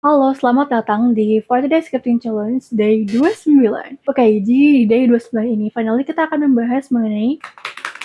Halo, selamat datang di 40 Days Scripting Challenge Day 29. Oke, di Day 29 ini, finally kita akan membahas mengenai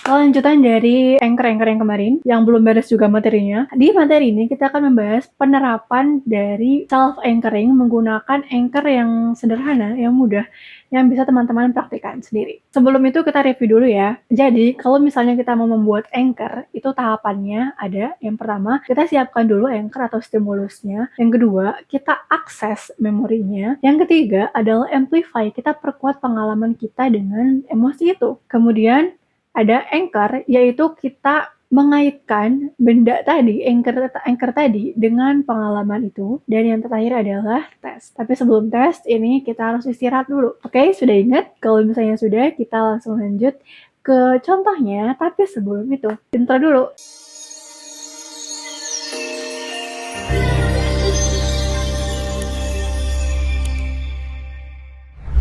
kelanjutan dari anchor-anchor yang kemarin, yang belum beres juga materinya. Di materi ini, kita akan membahas penerapan dari self-anchoring menggunakan anchor yang sederhana, yang mudah, yang bisa teman-teman praktikkan sendiri. Sebelum itu kita review dulu ya. Jadi, kalau misalnya kita mau membuat anchor, itu tahapannya ada. Yang pertama, kita siapkan dulu anchor atau stimulusnya. Yang kedua, kita akses memorinya. Yang ketiga adalah amplify, kita perkuat pengalaman kita dengan emosi itu. Kemudian, ada anchor, yaitu kita mengaitkan benda tadi, anchor tadi dengan pengalaman itu. Dan yang terakhir adalah tes. Tapi sebelum tes, ini kita harus istirahat dulu. Oke, sudah ingat? Kalau misalnya sudah, kita langsung lanjut ke contohnya. Tapi sebelum itu, intro dulu.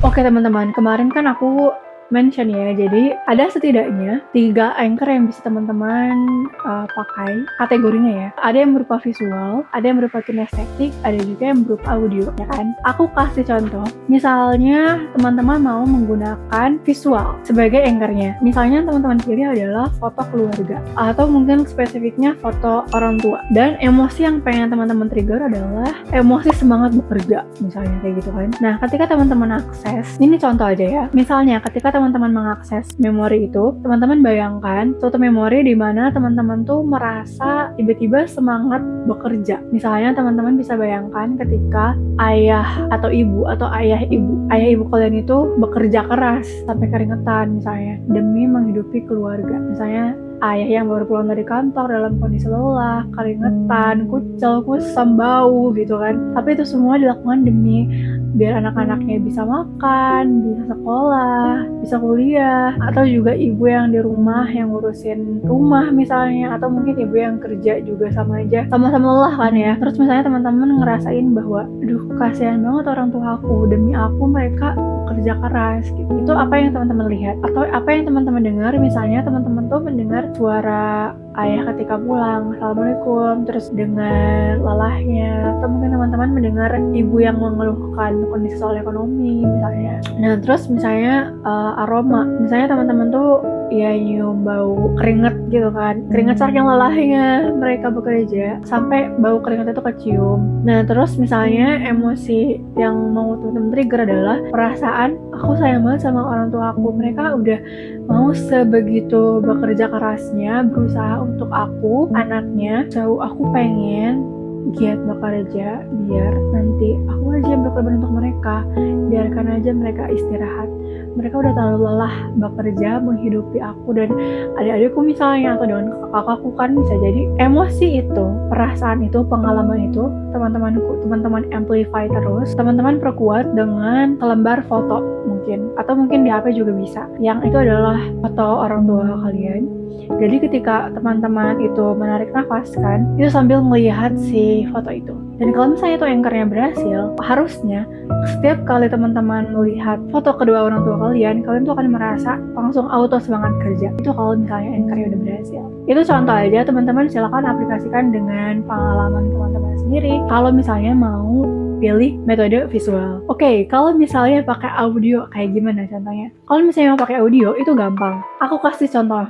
Oke teman-teman, kemarin kan aku mention ya, jadi ada setidaknya 3 anchor yang bisa teman-teman pakai kategorinya ya. Ada yang berupa visual, ada yang berupa kinestetik, ada juga yang berupa audio, ya kan? Aku kasih contoh, misalnya teman-teman mau menggunakan visual sebagai anchornya. Misalnya teman-teman pilih adalah foto keluarga, atau mungkin spesifiknya foto orang tua. Dan emosi yang pengen teman-teman trigger adalah emosi semangat bekerja, misalnya kayak gitu kan. Nah, ketika teman-teman akses, ini contoh aja ya. Misalnya ketika teman-teman mengakses memori itu, teman-teman bayangkan suatu memori di mana teman-teman tuh merasa tiba-tiba semangat bekerja. Misalnya teman-teman bisa bayangkan ketika ayah atau ibu ayah ibu kalian itu bekerja keras sampai keringetan misalnya demi menghidupi keluarga. Misalnya ayah yang baru pulang dari kantor dalam kondisi lelah, keringetan, kucel, kusam, bau gitu kan. Tapi itu semua dilakukan demi biar anak-anaknya bisa makan, bisa sekolah, bisa kuliah, atau juga ibu yang di rumah yang ngurusin rumah misalnya, atau mungkin ibu yang kerja juga sama aja, sama-sama lelah kan ya. Terus misalnya teman-teman ngerasain bahwa, aduh kasihan banget orang tua aku, demi aku mereka kerja keras gitu. Itu apa yang teman-teman lihat atau apa yang teman-teman dengar. Misalnya teman-teman tuh mendengar suara ayah ketika pulang, assalamualaikum, terus dengar lelahnya, atau mungkin teman-teman mendengar ibu yang mengeluhkan kondisi soal ekonomi misalnya. Nah terus misalnya aroma, misalnya teman-teman tuh ya nyium bau keringet gitu kan, keringet saking lelahnya mereka bekerja sampai bau keringet itu kecium. Nah terus misalnya emosi yang mau teman-teman trigger adalah perasaan aku sayang banget sama orang tua aku, mereka udah mau sebegitu bekerja kerasnya berusaha untuk aku anaknya, so aku pengen giat bekerja biar nanti aku aja yang berkorban untuk mereka, biarkan aja mereka istirahat, mereka udah terlalu lelah bekerja menghidupi aku dan adik-adikku misalnya, atau dengan kakakku kan. Bisa jadi emosi itu, perasaan itu, pengalaman itu teman-teman amplify terus, teman-teman perkuat dengan selembar foto mungkin, atau mungkin di HP juga bisa, yang itu adalah foto orang tua kalian. Jadi ketika teman-teman itu menarik nafas kan, itu sambil melihat si foto itu. Dan kalau misalnya itu anchornya berhasil, harusnya setiap kali teman-teman melihat foto kedua orang tua kalian tuh akan merasa langsung auto semangat kerja. Itu kalau misalnya anchornya udah berhasil. Itu contoh aja, teman-teman silakan aplikasikan dengan pengalaman teman-teman sendiri. Kalau misalnya mau pilih metode visual. Oke, kalau misalnya pakai audio kayak gimana contohnya? Kalau misalnya mau pakai audio itu gampang. Aku kasih contoh.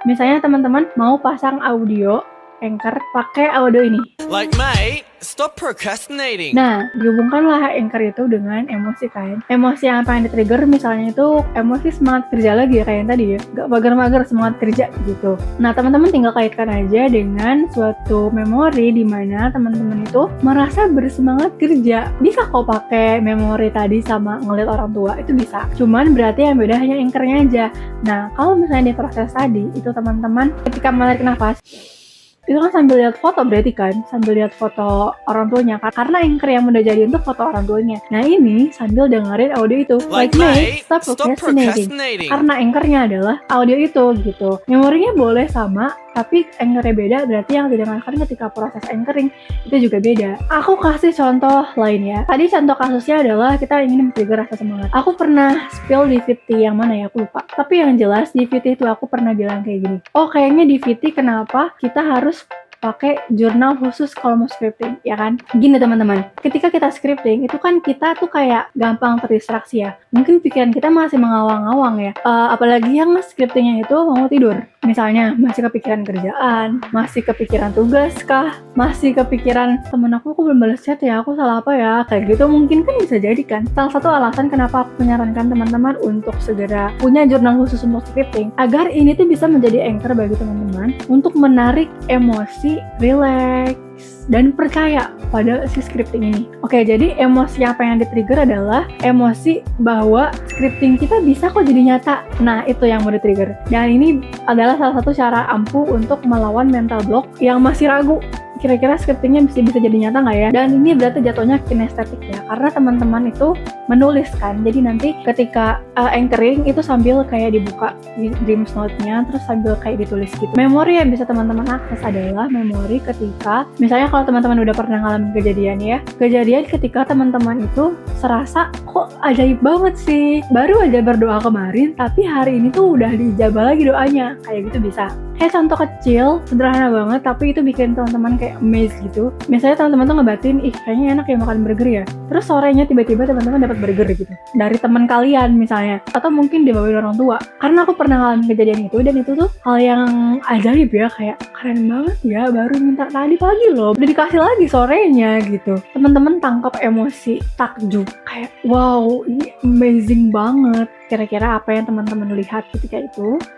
Misalnya teman-teman mau pasang audio anchor pakai audio ini. Like mate, stop procrastinating. Nah, dihubungkanlah anchor itu dengan emosi kan. Emosi yang pengen di-trigger misalnya itu emosi semangat kerja lagi ya, kayak yang tadi ya. Gak mager-mager semangat kerja gitu. Nah, teman-teman tinggal kaitkan aja dengan suatu memori di mana teman-teman itu merasa bersemangat kerja. Bisa kok pakai memori tadi sama ngeliat orang tua, itu bisa. Cuman berarti yang beda hanya anchornya aja. Nah, kalau misalnya di proses tadi, itu teman-teman ketika menarik nafas, itu kan sambil lihat foto, berarti kan sambil lihat foto orang tuanya kan, karena anchor yang udah jadiin tuh foto orang tuanya. Nah ini sambil dengerin audio itu, like mate, stop procrastinating, karena anchornya adalah audio itu gitu. Memorinya boleh sama, tapi anchornya beda, berarti yang didengarkan ketika proses anchoring itu juga beda. Aku kasih contoh lain ya. Tadi contoh kasusnya adalah kita ingin men-trigger rasa semangat. Aku pernah spill di VT yang mana ya, aku lupa. Tapi yang jelas di VT itu aku pernah bilang kayak gini, oh kayaknya di VT kenapa kita harus pakai jurnal khusus kalau mau scripting, ya kan? Gini teman-teman, ketika kita scripting itu kan kita tuh kayak gampang terdistraksi ya. Mungkin pikiran kita masih mengawang-awang ya. Apalagi yang scriptingnya itu mau tidur. Misalnya masih kepikiran kerjaan, masih kepikiran tugas kah, masih kepikiran temen aku belum balas chat ya, aku salah apa ya, kayak gitu mungkin kan bisa jadi kan. Salah satu alasan kenapa aku menyarankan teman-teman untuk segera punya jurnal khusus untuk scripting, agar ini tuh bisa menjadi anchor bagi teman-teman untuk menarik emosi, relax, dan percaya pada si scripting ini. Oke, jadi emosi apa yang di-trigger adalah emosi bahwa scripting kita bisa kok jadi nyata. Nah, itu yang mau di-trigger. Dan ini adalah salah satu cara ampuh untuk melawan mental block yang masih ragu. Kira-kira scriptingnya bisa jadi nyata nggak ya? Dan ini berarti jatuhnya kinestetik ya, karena teman-teman itu menulis kan. Jadi nanti ketika anchoring itu sambil kayak dibuka di Dreams Note-nya, terus sambil kayak ditulis gitu. Memori yang bisa teman-teman akses adalah memori ketika, misalnya kalau teman-teman udah pernah ngalamin kejadian ya, kejadian ketika teman-teman itu serasa kok ajaib banget sih, baru aja berdoa kemarin, tapi hari ini tuh udah diijabah lagi doanya, kayak gitu bisa. Kayak contoh kecil, sederhana banget, tapi itu bikin teman-teman kayak amazed gitu. Misalnya teman-teman tuh ngebatin, ih kayaknya enak ya makan burger ya. Terus sorenya tiba-tiba teman-teman dapat burger gitu. Dari teman kalian misalnya. Atau mungkin dibawain orang tua. Karena aku pernah ngalamin kejadian itu, dan itu tuh hal yang ajaib ya. Kayak keren banget ya, baru minta tadi pagi loh. Udah dikasih lagi sorenya gitu. Teman-teman tangkap emosi takjub. Kayak wow, ini amazing banget. Kira-kira apa yang teman-teman lihat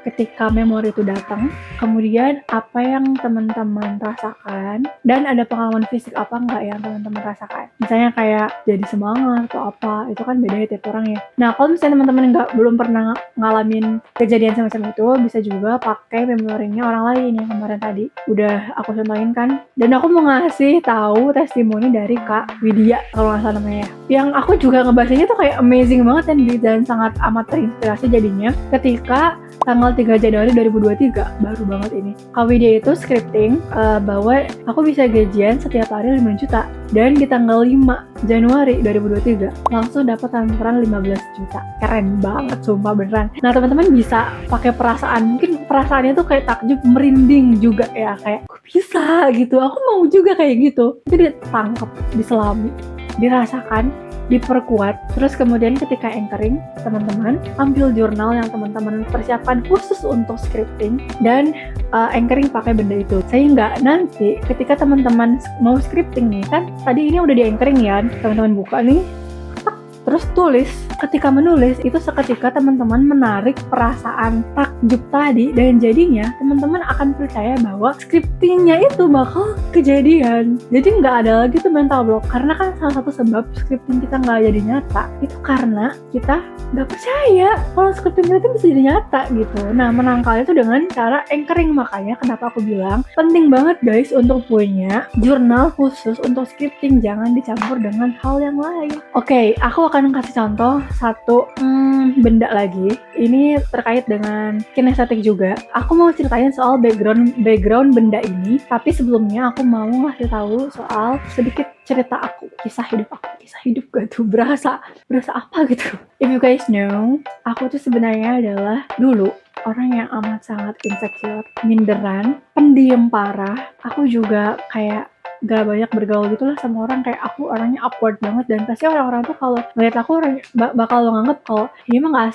ketika memori itu datang, kemudian apa yang teman-teman rasakan, dan ada pengalaman fisik apa enggak yang teman-teman rasakan. Misalnya kayak jadi semangat atau apa, itu kan beda ya tiap orang ya. Nah, kalau misalnya teman-teman belum pernah ngalamin kejadian semacam itu, bisa juga pakai memorinya orang lain yang kemarin tadi udah aku contohin kan. Dan aku mau ngasih tahu testimoni dari Kak Widya kalau nggak salah namanya. Yang aku juga ngebahasnya tuh kayak amazing banget dan sangat amat terinspirasi jadinya ketika tanggal 3 Januari 2023, baru banget ini. Kak Widya itu scripting bahwa aku bisa gajian setiap hari 5 juta, dan di tanggal 5 Januari 2023 langsung dapat transferan 15 juta. Keren banget sumpah beneran. Nah, teman-teman bisa pakai perasaan, mungkin perasaannya tuh kayak takjub, merinding juga ya, kayak kok bisa gitu, aku mau juga kayak gitu. Itu ditangkap, diselami, dirasakan, diperkuat. Terus kemudian ketika anchoring, teman-teman ambil jurnal yang teman-teman persiapkan khusus untuk scripting, dan anchoring pakai benda itu, sehingga nanti ketika teman-teman mau scripting nih kan, tadi ini udah di anchoring ya, teman-teman buka nih, terus tulis. Ketika menulis itu seketika teman-teman menarik perasaan takjub tadi, dan jadinya teman-teman akan percaya bahwa scriptingnya itu bakal kejadian. Jadi nggak ada lagi tuh mental block, karena kan salah satu sebab scripting kita nggak jadi nyata itu karena kita nggak percaya kalau scripting kita itu bisa jadi nyata gitu. Nah, menangkalnya itu dengan cara anchoring. Makanya kenapa aku bilang penting banget guys untuk punya jurnal khusus untuk scripting, jangan dicampur dengan hal yang lain. Oke, aku akan kasih contoh satu benda lagi. Ini terkait dengan kinestetik juga. Aku mau ceritain soal background benda ini, tapi sebelumnya aku mau ngasih tahu soal sedikit cerita aku, kisah hidup aku. Kisah hidup gak tuh berasa apa gitu. If you guys know, aku tuh sebenarnya adalah dulu orang yang amat sangat insecure, minderan, pendiam parah. Aku juga kayak gak banyak bergaul gitu lah sama orang, kayak aku orangnya awkward banget, dan pasti orang-orang tuh kalau ngeliat aku bakal nganggep kalau ini mah gak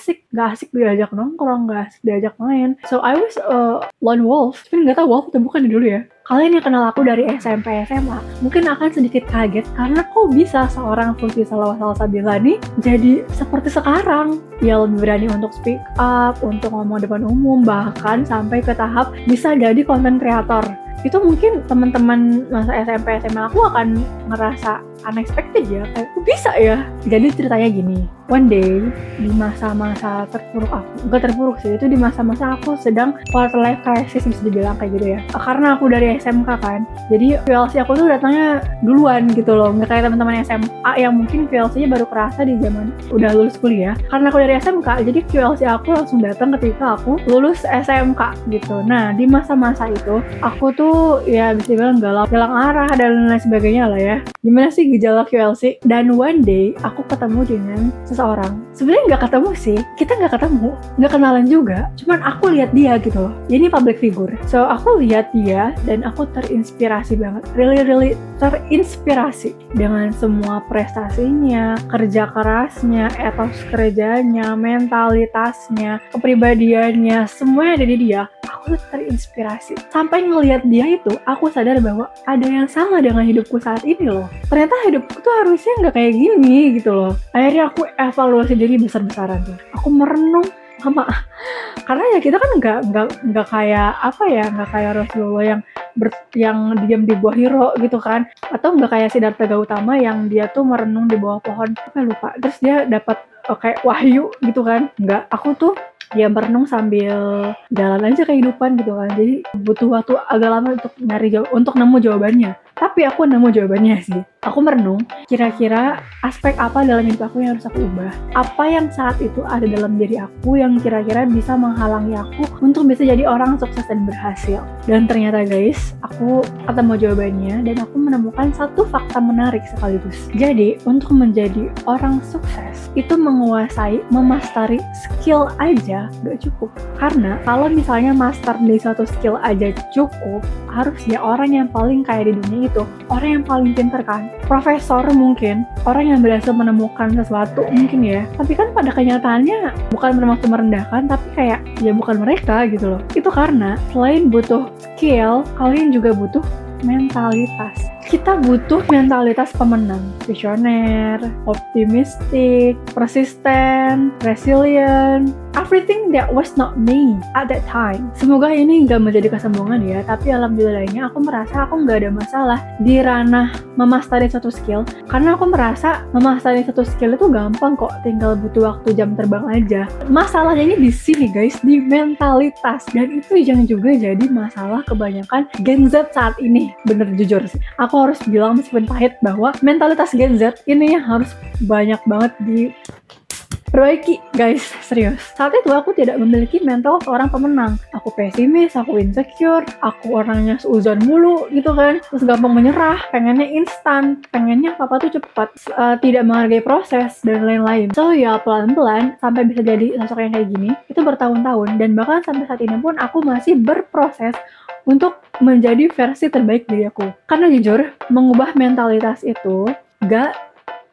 asik diajak nongkrong, gak asik diajak main. So I was a lone wolf, tapi gak tau wolf atau bukan dulu ya. Kalian yang kenal aku dari SMP SMA mungkin akan sedikit kaget karena kok bisa seorang Putri Salsabila nih jadi seperti sekarang. Dia lebih berani untuk speak up, untuk ngomong depan umum, bahkan sampai ke tahap bisa jadi content creator. Itu mungkin teman-teman masa SMP SMA aku akan ngerasa unexpected ya, kayak kok bisa ya. Jadi ceritanya gini, one day di masa-masa terpuruk aku, enggak terpuruk sih, itu di masa-masa aku sedang quarter life crisis bisa dibilang kayak gitu ya, karena aku dari SMK kan, jadi VLC aku tuh datangnya duluan gitu loh, nggak kayak teman-teman SMA yang mungkin VLC-nya baru kerasa di zaman udah lulus kuliah. Karena aku dari SMK, jadi VLC aku langsung datang ketika aku lulus SMK gitu. Nah, di masa-masa itu aku tuh ya bisa dibilang galau, hilang arah dan lain sebagainya lah ya. Gimana sih gejala QLC? Dan one day aku ketemu dengan seseorang, sebenarnya nggak ketemu sih, kita nggak ketemu, nggak kenalan juga, cuman aku lihat dia gitu loh. Ini public figure, so aku lihat dia dan aku terinspirasi banget, really terinspirasi dengan semua prestasinya, kerja kerasnya, etos kerjanya, mentalitasnya, kepribadiannya, semuanya ada di dia. Aku terinspirasi. Sampai ngelihat dia itu, aku sadar bahwa ada yang salah dengan hidupku saat ini loh. Ternyata hidupku tuh harusnya nggak kayak gini gitu loh. Akhirnya aku evaluasi diri besar-besaran tuh. Aku merenung sama, karena ya kita kan nggak kayak apa ya, nggak kayak Rasulullah yang diam di bawah hiro gitu kan, atau nggak kayak Siddhartha Gautama yang dia tuh merenung di bawah pohon, lupa, terus dia dapat kayak wahyu gitu kan. Nggak, aku tuh ya merenung sambil jalan aja kehidupan gitu kan. Jadi butuh waktu agak lama untuk nemu jawabannya. Tapi aku nemu jawabannya sih. Aku merenung, kira-kira aspek apa dalam hidup aku yang harus aku ubah? Apa yang saat itu ada dalam diri aku yang kira-kira bisa menghalangi aku untuk bisa jadi orang sukses dan berhasil? Dan ternyata guys, aku ketemu jawabannya dan aku menemukan satu fakta menarik sekaligus. Jadi, untuk menjadi orang sukses, itu memastari skill aja gak cukup. Karena kalau misalnya master di suatu skill aja cukup, harusnya orang yang paling kaya di dunia itu orang yang paling pintar kan, profesor mungkin, orang yang berhasil menemukan sesuatu mungkin ya. Tapi kan pada kenyataannya bukan bermaksud merendahkan, tapi kayak ya bukan mereka gitu loh. Itu karena selain butuh skill, kalian juga butuh mentalitas. Kita butuh mentalitas pemenang, visioner, optimistik, persisten, resilient, everything that was not me at that time. Semoga ini nggak menjadi kesombongan ya, tapi alhamdulillahnya aku merasa aku nggak ada masalah di ranah memastari satu skill, karena aku merasa memastari satu skill itu gampang kok, tinggal butuh waktu jam terbang aja. Masalahnya ini di sini guys, di mentalitas, dan itu yang juga jadi masalah kebanyakan Gen Z saat ini. Bener jujur sih, aku harus bilang meskipun pahit bahwa mentalitas Gen Z ini harus banyak banget diperbaiki guys, serius. Saat itu aku tidak memiliki mental seorang pemenang. Aku pesimis, aku insecure, aku orangnya seuzon mulu gitu kan, terus gampang menyerah, pengennya instan, pengennya apa-apa tuh cepat, tidak menghargai proses dan lain-lain. So ya pelan-pelan sampai bisa jadi sosok yang kayak gini itu bertahun-tahun, dan bahkan sampai saat ini pun aku masih berproses untuk menjadi versi terbaik diri aku. Karena jujur, mengubah mentalitas itu gak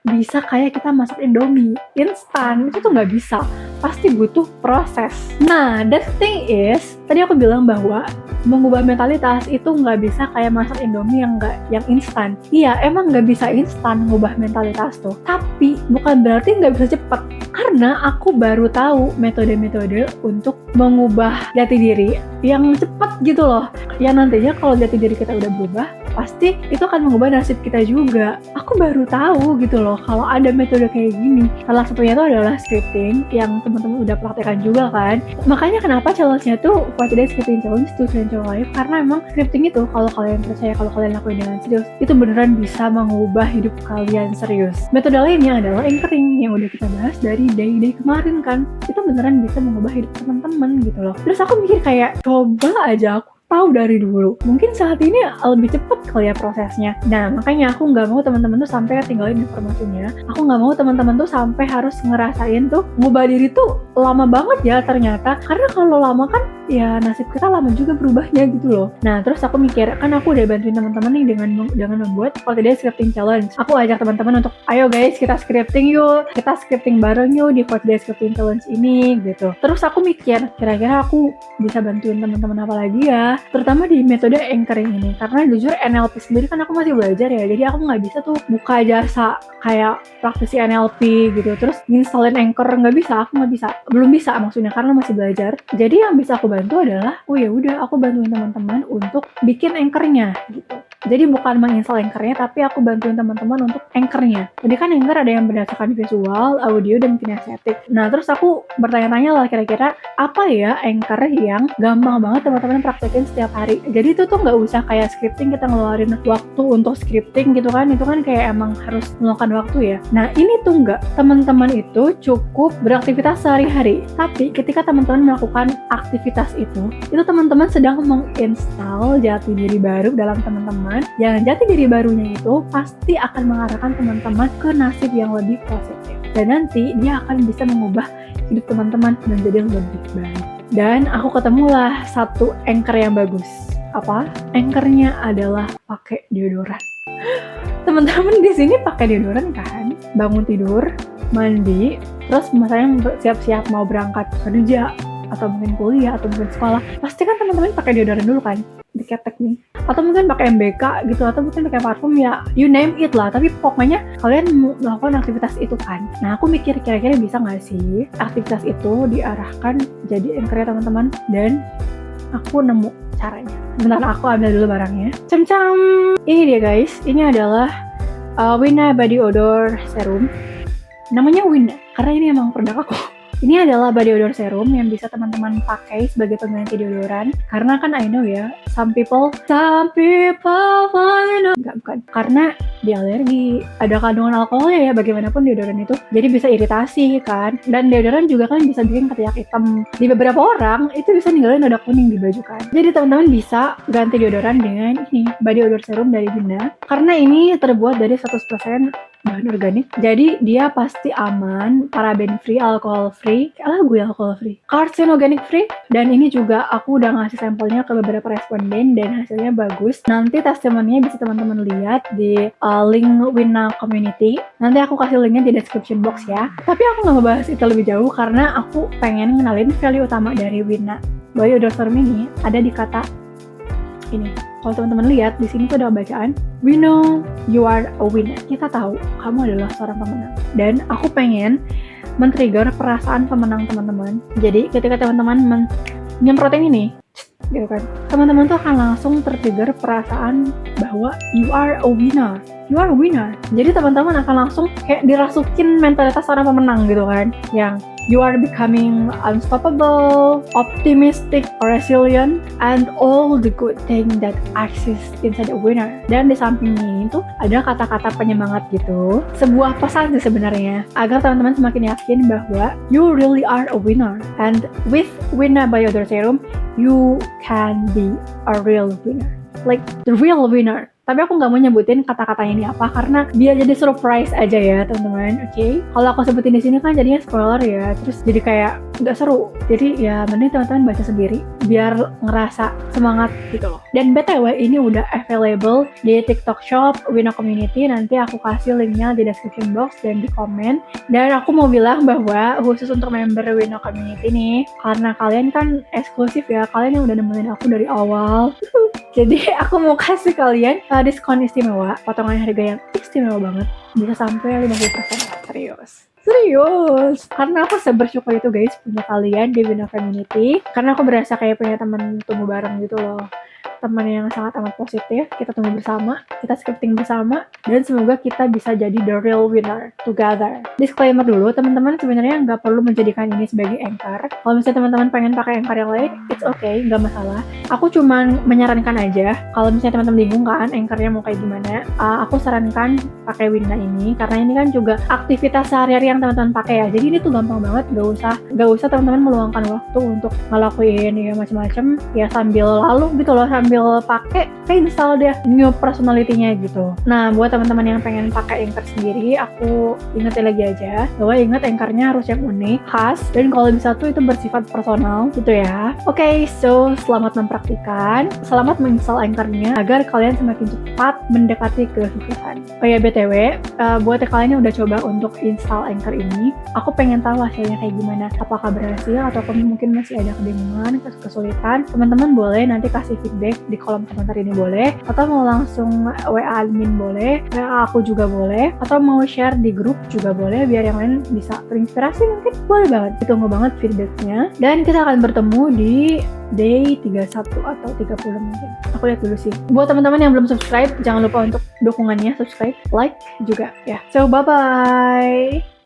bisa kayak kita masak Indomie instan, itu tuh gak bisa, pasti butuh proses. Nah, the thing is, tadi aku bilang bahwa mengubah mentalitas itu nggak bisa kayak masak Indomie yang instan. Iya, emang nggak bisa instan mengubah mentalitas tuh, tapi bukan berarti nggak bisa cepet. Karena aku baru tahu metode-metode untuk mengubah jati diri yang cepet gitu loh. Yang nantinya kalau jati diri kita udah berubah, pasti itu akan mengubah nasib kita juga. Aku baru tahu gitu loh kalau ada metode kayak gini. Salah satunya itu adalah scripting yang teman-teman udah praktekkan juga kan. Makanya kenapa challenge-nya tuh 40 Days Scripting Challenge to Change Your Life, karena emang scripting itu kalau kalian percaya, kalau kalian lakuin dengan serius, itu beneran bisa mengubah hidup kalian serius. Metode lainnya adalah anchoring yang udah kita bahas dari day kemarin kan. Itu beneran bisa mengubah hidup teman-teman gitu loh. Terus aku mikir kayak, coba aja aku tahu dari dulu, mungkin saat ini lebih cepet kali ya prosesnya. Nah, makanya aku nggak mau teman-teman tuh sampai ketinggalin informasinya. Aku nggak mau teman-teman tuh sampai harus ngerasain tuh ngubah diri tuh lama banget ya ternyata. Karena kalau lama kan ya nasib kita lama juga berubahnya gitu loh. Nah, terus aku mikir, kan aku udah bantuin teman-teman nih dengan membuat 40 Days Scripting Challenge. Aku ajak teman-teman untuk, ayo guys, kita scripting yuk, kita scripting bareng yuk di 40 Days Scripting Challenge ini gitu. Terus aku mikir, kira-kira aku bisa bantuin teman-teman apa lagi ya, terutama di metode anchoring ini. Karena jujur NLP sendiri kan aku masih belajar ya, jadi aku nggak bisa tuh buka jasa kayak praktisi NLP gitu terus installin Anchor, nggak bisa, aku nggak bisa, belum bisa maksudnya, karena masih belajar. Jadi yang bisa aku bantu adalah, oh ya udah, aku bantuin teman-teman untuk bikin Anchor-nya gitu. Jadi bukan menginstal Anchor-nya, tapi aku bantuin teman-teman untuk Anchor-nya. Jadi kan Anchor ada yang berdasarkan visual, audio, dan kinestetik. Nah, terus aku bertanya-tanya lah, kira-kira apa ya Anchor yang gampang banget teman-teman praktekin setiap hari. Jadi itu tuh nggak usah kayak scripting, kita ngeluarin waktu untuk scripting gitu kan. Itu kan kayak emang harus meluangkan waktu ya. Nah, ini tuh nggak. Teman-teman itu cukup beraktivitas sehari-hari. Tapi ketika teman-teman melakukan aktivitas itu teman-teman sedang menginstal jati diri baru dalam teman-teman, yang jati diri barunya itu pasti akan mengarahkan teman-teman ke nasib yang lebih positif. dan nanti dia akan bisa mengubah hidup teman-teman menjadi lebih baik. Dan aku ketemulah satu anchor yang bagus. Apa? Anchornya adalah pakai deodoran. Teman-teman di sini pakai deodoran kan? Bangun tidur, mandi, terus misalnya siap-siap mau berangkat kerja atau mungkin kuliah atau mungkin sekolah, pasti kan teman-teman pakai deodoran dulu kan, diketek nih, atau mungkin pakai MBK gitu, atau mungkin pakai parfum, ya you name it lah. Tapi pokoknya kalian melakukan aktivitas itu kan. Nah, aku mikir kira-kira bisa nggak sih aktivitas itu diarahkan jadi anchor teman-teman, dan aku nemu caranya. Bentar, aku ambil dulu barangnya. Cem-cem, ini dia guys, ini adalah Wina Body Odor Serum. Namanya Wina karena ini emang produk aku. Ini adalah body odor serum yang bisa teman-teman pakai sebagai pengganti deodoran. Karena kan I know ya, some people I know. Bukan. Karena dia alergi, ada kandungan alkoholnya ya, bagaimanapun deodoran itu. Jadi bisa iritasi kan. Dan deodoran juga kan bisa bikin ketiak hitam. Di beberapa orang itu bisa ninggalin noda kuning di baju kan. Jadi teman-teman bisa ganti deodoran dengan ini, body odor serum dari Wina. Karena ini terbuat dari 100% bahan organik, jadi dia pasti aman, paraben free, alkohol free, alkohol free, carcinogenik free. Dan ini juga aku udah ngasih sampelnya ke beberapa responden dan hasilnya bagus. Nanti testimoninya bisa teman-teman lihat di link Wina Community. Nanti aku kasih linknya di description box ya. Tapi aku nggak ngebahas itu lebih jauh karena aku pengen ngenalin value utama dari Wina body odor serum ini ada di kata ini. Kalau teman-teman lihat di sini tuh ada bacaan, we know you are a winner. Kita tahu kamu adalah seorang pemenang. Dan aku pengen men-trigger perasaan pemenang teman-teman. Jadi ketika teman-teman nyemprotin ini, gitu kan, teman-teman tuh akan langsung tertrigger perasaan bahwa you are a winner. You are a winner. Jadi teman-teman akan langsung kayak dirasukin mentalitas seorang pemenang gitu kan, yang you are becoming unstoppable, optimistic, resilient, and all the good thing that exists inside a winner. Dan di samping ini tuh ada kata-kata penyemangat gitu, sebuah pesan sih sebenarnya, agar teman-teman semakin yakin bahwa you really are a winner. And with Wina Body Odor Serum, you can be a real winner. Like the real winner. Tapi aku nggak mau nyebutin kata-katanya ini apa karena biar jadi surprise aja ya teman-teman. Oke? Kalau aku sebutin di sini kan jadinya spoiler ya, terus jadi kayak nggak seru. Jadi ya mending teman-teman baca sendiri biar ngerasa semangat gitu loh. Dan BTW ini udah available di TikTok Shop Wina Community. Nanti aku kasih linknya di description box dan di komen. Dan aku mau bilang bahwa khusus untuk member Wina Community nih, karena kalian kan eksklusif ya, kalian yang udah nemenin aku dari awal. Jadi aku mau kasih kalian diskon istimewa, potongan harga yang istimewa banget, bisa sampai 50%. Serius, karena aku bersyukur itu guys punya kalian di Wina Community, karena aku berasa kayak punya teman tumbuh bareng gitu loh, teman yang sangat amat positif. Kita tumbuh bersama, kita scripting bersama, dan semoga kita bisa jadi the real winner together. Disclaimer dulu, teman-teman sebenarnya nggak perlu menjadikan ini sebagai anchor. Kalau misalnya teman-teman pengen pakai anchor yang lain, it's okay, nggak masalah. Aku cuman menyarankan aja, kalau misalnya teman-teman bingung kan anchornya mau kayak gimana, aku sarankan pakai Wina ini, karena ini kan juga aktivitas sehari-hari yang teman-teman pakai ya. Jadi ini tuh gampang banget, nggak usah teman-teman meluangkan waktu untuk ngelakuin ya macam-macam ya sambil lalu gitu loh, sambil pakai kayak misal deh new personality-nya gitu. Nah, buat teman-teman yang pengen pakai anchor sendiri, aku ingetin lagi aja bahwa ingat anchornya harus yang unik, khas, dan kalau bisa tuh itu bersifat personal gitu ya. Oke, so selamat mempraktikkan, selamat menginstal anchornya agar kalian semakin cepat mendekati kesuksesan. Oh ya BTW, buat kalian yang udah coba untuk install anchor ini, aku pengen tahu hasilnya kayak gimana. Apakah berhasil atau mungkin masih ada kebingungan, kesulitan? Teman-teman boleh nanti kasih feedback di kolom komentar ini boleh, atau mau langsung WA admin boleh, WA aku juga boleh, atau mau share di grup juga boleh biar yang lain bisa terinspirasi, mungkin boleh banget. Ditunggu banget feedbacknya, dan kita akan bertemu di day 31 atau 30 mungkin. Aku lihat dulu sih. Buat teman-teman yang belum subscribe, jangan lupa untuk dukungannya, subscribe, like juga ya. So bye bye.